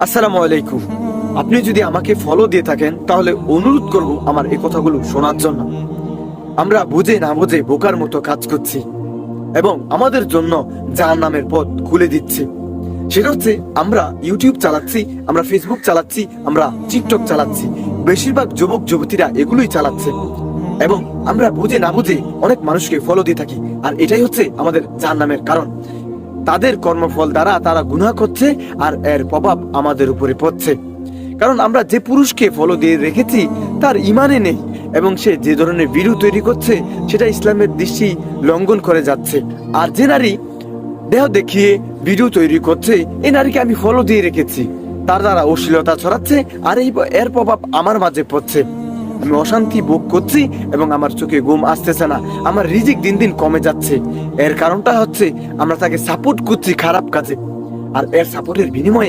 আসসালামু আলাইকুম। আপনি যদি আমাকে ফলো দিয়ে থাকেন তাহলে অনুরোধ করব আমার এই কথাগুলো শোনার জন্য। আমরা বুঝে না বুঝে বোকার মতো কাজ করছি এবং আমাদের জন্য জাহান্নামের পথ খুলে দিচ্ছে। সেটা হচ্ছে আমরা ইউটিউব চালাচ্ছি, আমরা ফেসবুক চালাচ্ছি, আমরা টিকটক চালাচ্ছি। বেশিরভাগ যুবক যুবতীরা এগুলোই চালাচ্ছে এবং আমরা বুঝে না বুঝে অনেক মানুষকে ফলো দিয়ে থাকি। আর এটাই হচ্ছে আমাদের জাহান্নামের কারণ। তাদের কর্মফল দ্বারা তারা গুনাহ করছে আর এর প্রভাব আমাদের উপরে পড়ছে। কারণ আমরা যে পুরুষকে ফলো দিয়ে রেখেছি তার ইমানে নেই এবং সে যে ধরনের ভিডিও তৈরি করছে সেটা ইসলামের দৃষ্টি লঙ্ঘন করে যাচ্ছে। আর যে নারী দেহ দেখিয়ে ভিডিও তৈরি করছে, এই নারীকে আমি ফলো দিয়ে রেখেছি, তার দ্বারা অশ্লীলতা ছড়াচ্ছে আর এর প্রভাব আমার মাঝে পড়ছে। আমি অশান্তি ভোগ করছি এবং আমার চোখে ঘুম আসতেছে না, আমার রিজিক দিন দিন কমে যাচ্ছে। এর কারণটা হচ্ছে আমরা তাকে সাপোর্ট করছি খারাপ কাজে, আর এর সাপোর্টের বিনিময়ে